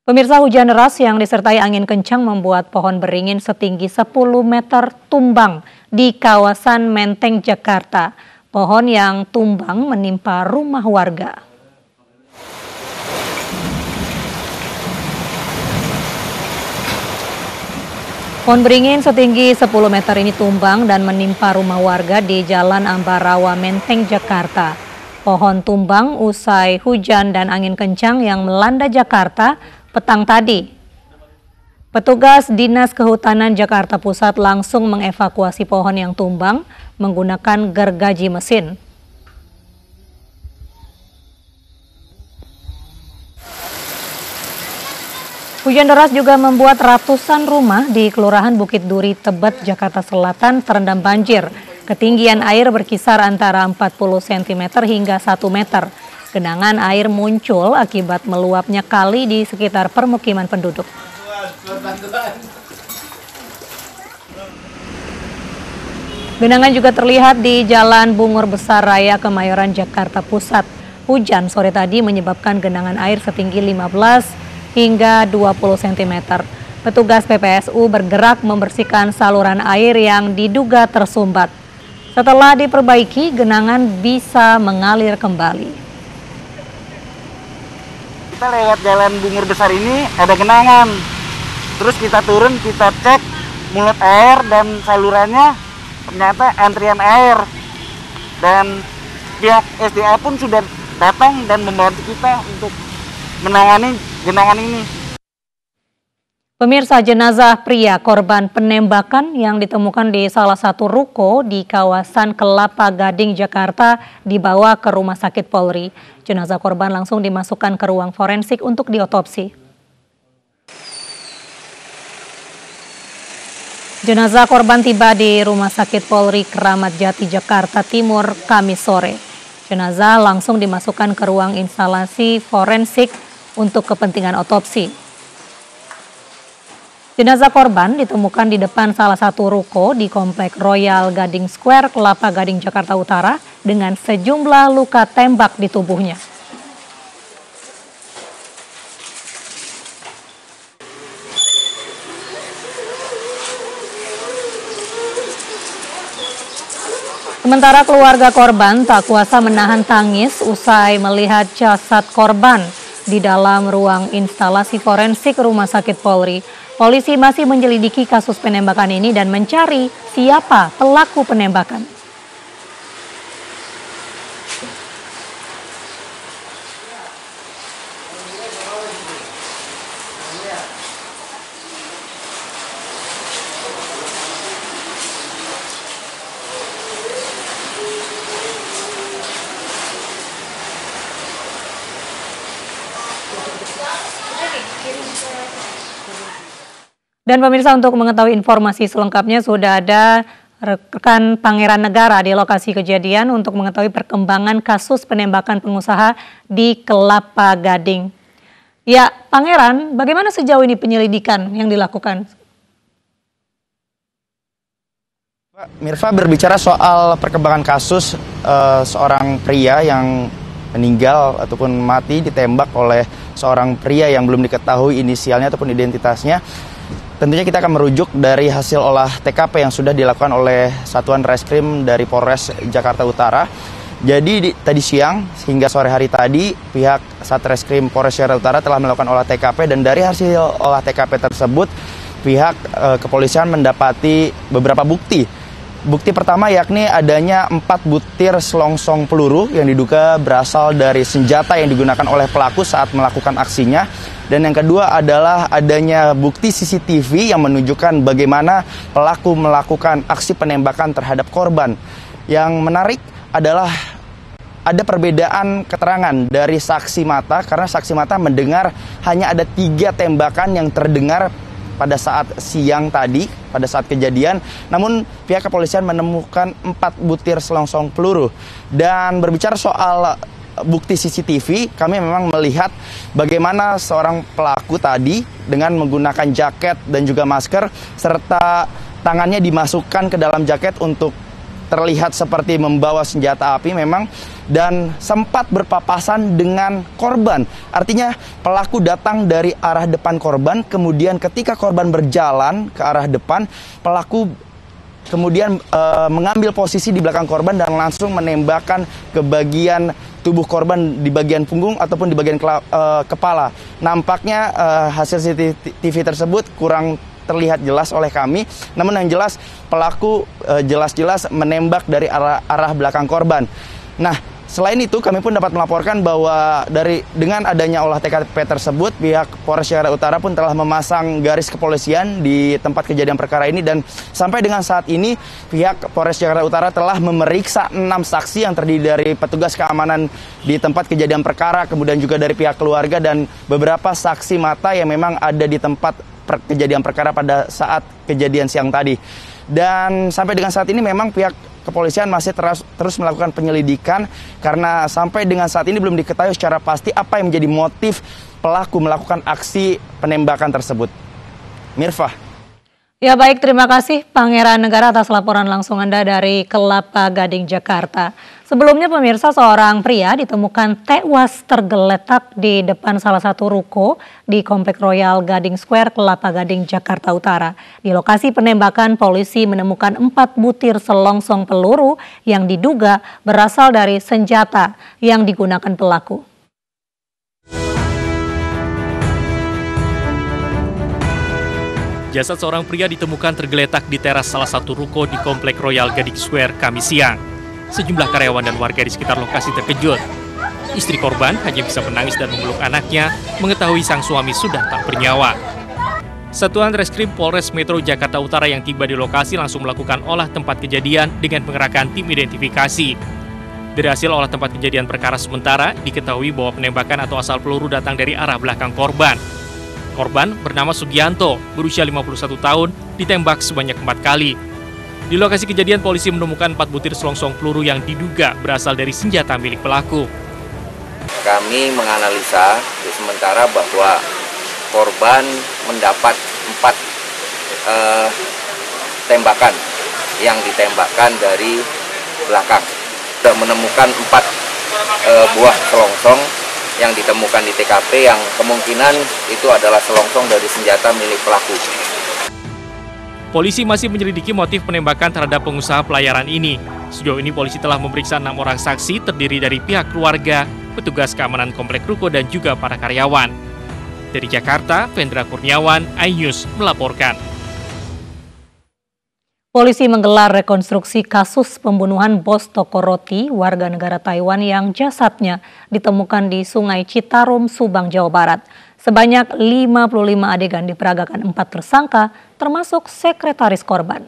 Pemirsa, hujan deras yang disertai angin kencang membuat pohon beringin setinggi 10 meter tumbang di kawasan Menteng, Jakarta. Pohon yang tumbang menimpa rumah warga. Pohon beringin setinggi 10 meter ini tumbang dan menimpa rumah warga di Jalan Ambarawa, Menteng, Jakarta. Pohon tumbang usai hujan dan angin kencang yang melanda Jakarta petang tadi. Petugas Dinas Kehutanan Jakarta Pusat langsung mengevakuasi pohon yang tumbang menggunakan gergaji mesin. Hujan deras juga membuat ratusan rumah di Kelurahan Bukit Duri, Tebet, Jakarta Selatan terendam banjir. Ketinggian air berkisar antara 40 cm hingga 1 meter. Genangan air muncul akibat meluapnya kali di sekitar permukiman penduduk. Genangan juga terlihat di Jalan Bungur Besar Raya Kemayoran, Jakarta Pusat. Hujan sore tadi menyebabkan genangan air setinggi 15 hingga 20 cm. Petugas PPSU bergerak membersihkan saluran air yang diduga tersumbat. Setelah diperbaiki, genangan bisa mengalir kembali. Kita lewat Jalan Bungur Besar ini ada genangan. Terus kita turun, kita cek mulut air dan salurannya, ternyata antrian air. Dan pihak SDA pun sudah datang dan membantu kita untuk menangani genangan ini. Pemirsa, jenazah pria korban penembakan yang ditemukan di salah satu ruko di kawasan Kelapa Gading, Jakarta dibawa ke Rumah Sakit Polri. Jenazah korban langsung dimasukkan ke ruang forensik untuk diotopsi. Jenazah korban tiba di Rumah Sakit Polri Kramat Jati, Jakarta Timur, Kamis sore. Jenazah langsung dimasukkan ke ruang instalasi forensik untuk kepentingan otopsi. Jenazah korban ditemukan di depan salah satu ruko di Komplek Royal Gading Square, Kelapa Gading, Jakarta Utara dengan sejumlah luka tembak di tubuhnya. Sementara keluarga korban tak kuasa menahan tangis usai melihat jasad korban di dalam ruang instalasi forensik Rumah Sakit Polri. Polisi masih menyelidiki kasus penembakan ini dan mencari siapa pelaku penembakan. Dan pemirsa, untuk mengetahui informasi selengkapnya sudah ada rekan Pangeran Negara di lokasi kejadian untuk mengetahui perkembangan kasus penembakan pengusaha di Kelapa Gading. Ya, Pangeran, bagaimana sejauh ini penyelidikan yang dilakukan? Mirva, berbicara soal perkembangan kasus seorang pria yang meninggal ataupun mati ditembak oleh seorang pria yang belum diketahui inisialnya ataupun identitasnya. Tentunya kita akan merujuk dari hasil olah TKP yang sudah dilakukan oleh Satuan Reskrim dari Polres Jakarta Utara. Jadi tadi siang hingga sore hari tadi pihak Satreskrim Polres Jakarta Utara telah melakukan olah TKP dan dari hasil olah TKP tersebut pihak kepolisian mendapati beberapa bukti. Bukti pertama yakni adanya 4 butir selongsong peluru yang diduga berasal dari senjata yang digunakan oleh pelaku saat melakukan aksinya. Dan yang kedua adalah adanya bukti CCTV yang menunjukkan bagaimana pelaku melakukan aksi penembakan terhadap korban. Yang menarik adalah ada perbedaan keterangan dari saksi mata karena saksi mata mendengar hanya ada 3 tembakan yang terdengar pada saat siang tadi, pada saat kejadian. Namun pihak kepolisian menemukan 4 butir selongsong peluru. Dan berbicara soal bukti CCTV, kami memang melihat bagaimana seorang pelaku tadi dengan menggunakan jaket dan juga masker serta tangannya dimasukkan ke dalam jaket untuk terlihat seperti membawa senjata api memang dan sempat berpapasan dengan korban. Artinya pelaku datang dari arah depan korban, kemudian ketika korban berjalan ke arah depan, pelaku kemudian mengambil posisi di belakang korban dan langsung menembakkan ke bagian tubuh korban di bagian punggung ataupun di bagian kepala. Nampaknya hasil CCTV tersebut kurang terlihat jelas oleh kami, namun yang jelas pelaku jelas-jelas menembak dari arah belakang korban. Nah, selain itu kami pun dapat melaporkan bahwa dengan adanya olah TKP tersebut, pihak Polres Jakarta Utara pun telah memasang garis kepolisian di tempat kejadian perkara ini, dan sampai dengan saat ini pihak Polres Jakarta Utara telah memeriksa 6 saksi yang terdiri dari petugas keamanan di tempat kejadian perkara, kemudian juga dari pihak keluarga dan beberapa saksi mata yang memang ada di tempat kejadian perkara pada saat kejadian siang tadi. Dan sampai dengan saat ini memang pihak kepolisian masih terus melakukan penyelidikan karena sampai dengan saat ini belum diketahui secara pasti apa yang menjadi motif pelaku melakukan aksi penembakan tersebut. Mirfah. Ya baik, terima kasih Pangeran Negara atas laporan langsung Anda dari Kelapa Gading, Jakarta. Sebelumnya pemirsa, seorang pria ditemukan tewas tergeletak di depan salah satu ruko di Komplek Royal Gading Square, Kelapa Gading, Jakarta Utara. Di lokasi penembakan, polisi menemukan 4 butir selongsong peluru yang diduga berasal dari senjata yang digunakan pelaku. Jasad seorang pria ditemukan tergeletak di teras salah satu ruko di Komplek Royal Gading Square Kamis siang. Sejumlah karyawan dan warga di sekitar lokasi terkejut. Istri korban hanya bisa menangis dan memeluk anaknya, mengetahui sang suami sudah tak bernyawa. Satuan Reskrim Polres Metro Jakarta Utara yang tiba di lokasi langsung melakukan olah tempat kejadian dengan mengerahkan tim identifikasi. Dari hasil olah tempat kejadian perkara sementara, diketahui bahwa penembakan atau asal peluru datang dari arah belakang korban. Korban bernama Sugianto, berusia 51 tahun, ditembak sebanyak 4 kali. Di lokasi kejadian, polisi menemukan 4 butir selongsong peluru yang diduga berasal dari senjata milik pelaku. Kami menganalisa sementara bahwa korban mendapat 4 tembakan yang ditembakkan dari belakang. Sudah menemukan 4 buah selongsong yang ditemukan di TKP yang kemungkinan itu adalah selongsong dari senjata milik pelaku. Polisi masih menyelidiki motif penembakan terhadap pengusaha pelayaran ini. Sejauh ini polisi telah memeriksa 6 orang saksi terdiri dari pihak keluarga, petugas keamanan komplek ruko dan juga para karyawan. Dari Jakarta, Vendra Kurniawan, iNews melaporkan. Polisi menggelar rekonstruksi kasus pembunuhan bos toko roti warga negara Taiwan yang jasadnya ditemukan di Sungai Citarum, Subang, Jawa Barat. Sebanyak 55 adegan diperagakan 4 tersangka, termasuk sekretaris korban.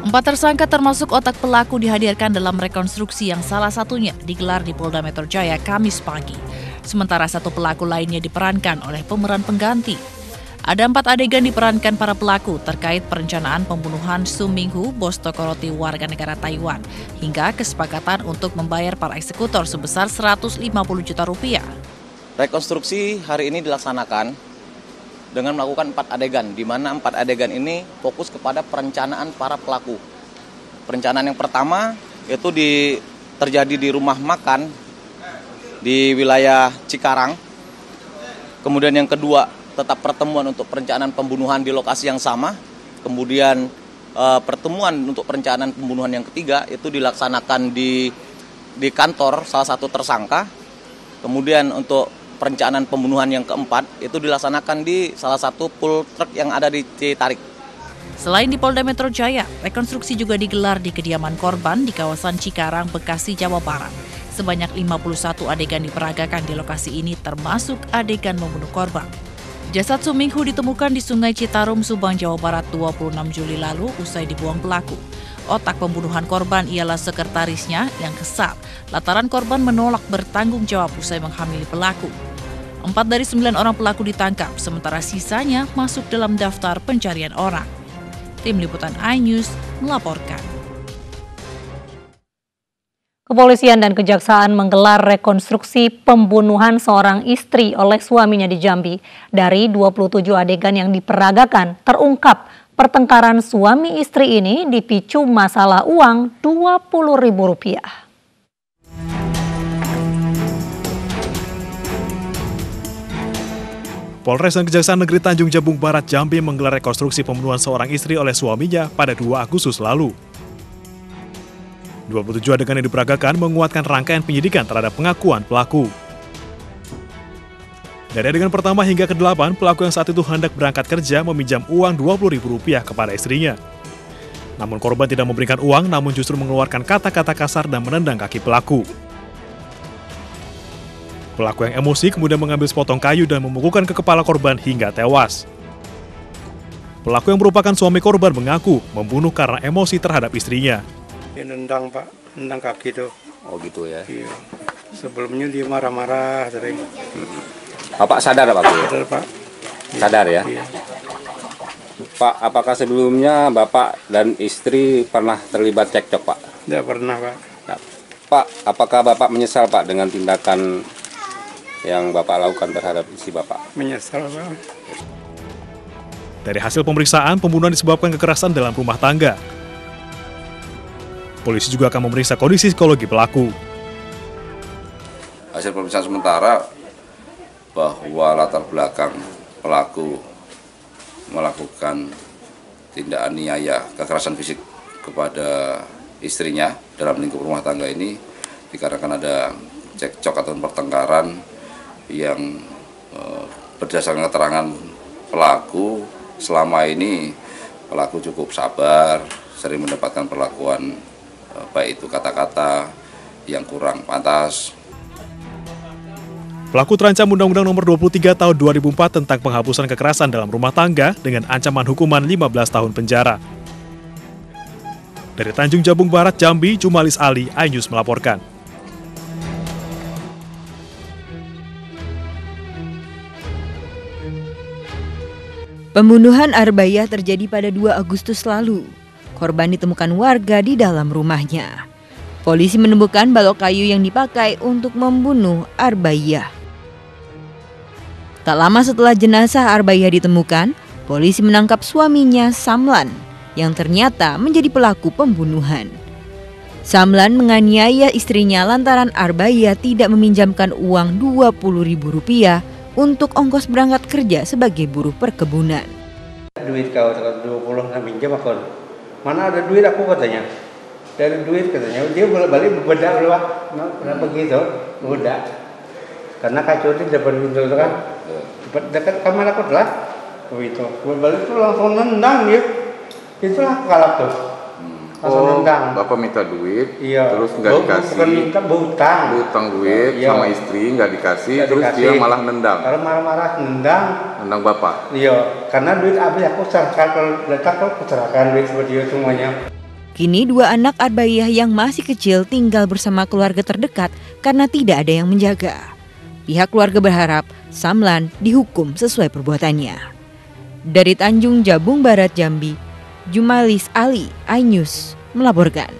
Empat tersangka termasuk otak pelaku dihadirkan dalam rekonstruksi yang salah satunya digelar di Polda Metro Jaya Kamis pagi. Sementara 1 pelaku lainnya diperankan oleh pemeran pengganti. Ada 4 adegan diperankan para pelaku terkait perencanaan pembunuhan Su Minghu, bos toko roti warga negara Taiwan, hingga kesepakatan untuk membayar para eksekutor sebesar 150 juta rupiah. Rekonstruksi hari ini dilaksanakan dengan melakukan 4 adegan, di mana 4 adegan ini fokus kepada perencanaan para pelaku. Perencanaan yang pertama itu terjadi di rumah makan di wilayah Cikarang. Kemudian yang kedua, tetap pertemuan untuk perencanaan pembunuhan di lokasi yang sama. Kemudian pertemuan untuk perencanaan pembunuhan yang ketiga itu dilaksanakan di kantor salah satu tersangka. Kemudian untuk perencanaan pembunuhan yang keempat itu dilaksanakan di salah satu pool truk yang ada di Citarik. Selain di Polda Metro Jaya, rekonstruksi juga digelar di kediaman korban di kawasan Cikarang, Bekasi, Jawa Barat. Sebanyak 51 adegan diperagakan di lokasi ini termasuk adegan membunuh korban. Jasad Su Minghu ditemukan di Sungai Citarum, Subang, Jawa Barat 26 Juli lalu usai dibuang pelaku. Otak pembunuhan korban ialah sekretarisnya yang kesal lantaran korban menolak bertanggung jawab usai menghamili pelaku. 4 dari 9 orang pelaku ditangkap, sementara sisanya masuk dalam daftar pencarian orang. Tim Liputan iNews melaporkan. Kepolisian dan Kejaksaan menggelar rekonstruksi pembunuhan seorang istri oleh suaminya di Jambi. Dari 27 adegan yang diperagakan, terungkap pertengkaran suami istri ini dipicu masalah uang Rp20.000. Polres dan Kejaksaan Negeri Tanjung Jabung Barat Jambi menggelar rekonstruksi pembunuhan seorang istri oleh suaminya pada 2 Agustus lalu. 27 adegan yang diperagakan menguatkan rangkaian penyidikan terhadap pengakuan pelaku. Dari adegan pertama hingga ke-8, pelaku yang saat itu hendak berangkat kerja meminjam uang Rp20.000 kepada istrinya. Namun korban tidak memberikan uang, namun justru mengeluarkan kata-kata kasar dan menendang kaki pelaku. Pelaku yang emosi kemudian mengambil sepotong kayu dan memukulkan ke kepala korban hingga tewas. Pelaku yang merupakan suami korban mengaku membunuh karena emosi terhadap istrinya. Dia nendang Pak, nendang kaki tuh. Oh gitu ya? Iya. Sebelumnya dia marah-marah sering. Bapak sadar Pak? Sadar Pak. Sadar ya? Iya. Pak, apakah sebelumnya Bapak dan istri pernah terlibat cekcok Pak? Tidak pernah Pak. Nah, Pak, apakah Bapak menyesal Pak dengan tindakan yang Bapak lakukan terhadap istri Bapak? Menyesal Pak. Dari hasil pemeriksaan, pembunuhan disebabkan kekerasan dalam rumah tangga. Polisi juga akan memeriksa kondisi psikologi pelaku. Hasil pemeriksaan sementara bahwa latar belakang pelaku melakukan tindak aniaya kekerasan fisik kepada istrinya dalam lingkup rumah tangga ini dikarenakan ada cekcok atau pertengkaran yang berdasarkan keterangan pelaku selama ini pelaku cukup sabar, sering mendapatkan perlakuan baik itu kata-kata yang kurang pantas. Pelaku terancam Undang-Undang Nomor 23 Tahun 2004 tentang penghapusan kekerasan dalam rumah tangga dengan ancaman hukuman 15 tahun penjara. Dari Tanjung Jabung Barat, Jambi, Jumalis Ali, iNews melaporkan. Pembunuhan Arbaiyah terjadi pada 2 Agustus lalu. Korban ditemukan warga di dalam rumahnya. Polisi menemukan balok kayu yang dipakai untuk membunuh Arbaiyah. Tak lama setelah jenazah Arbaiyah ditemukan, polisi menangkap suaminya Samlan yang ternyata menjadi pelaku pembunuhan. Samlan menganiaya istrinya lantaran Arbaiyah tidak meminjamkan uang Rp20.000 untuk ongkos berangkat kerja sebagai buruh perkebunan. Duit kau 20 nak pinjam aku. Mana ada duit aku katanya. Dari duit katanya dia bolak-balik bebedak dulu Pak. Kenapa begitu? Bebedak. Karena kacau di depan pintu itu kan. Dekat kamar aku lah. Begitu. Bolak-balik itu langsung nendang dia. Itulah kalap tuh. Langsung nendang. Bapak minta duit, iya. Terus nggak dikasih. Bukan minta, berhutang. Berhutang duit iya. Sama istri nggak dikasih, Nggak terus dikasih. dia malah nendang. Kalau marah-marah nendang. Nendang Bapak? Iya, karena duit habis aku serahkan, kalau letak aku serahkan duit seperti itu semuanya. Kini 2 anak Arbaiyah yang masih kecil tinggal bersama keluarga terdekat karena tidak ada yang menjaga. Pihak keluarga berharap Samlan dihukum sesuai perbuatannya. Dari Tanjung Jabung Barat, Jambi, Jumalis Ali, iNews melaporkan.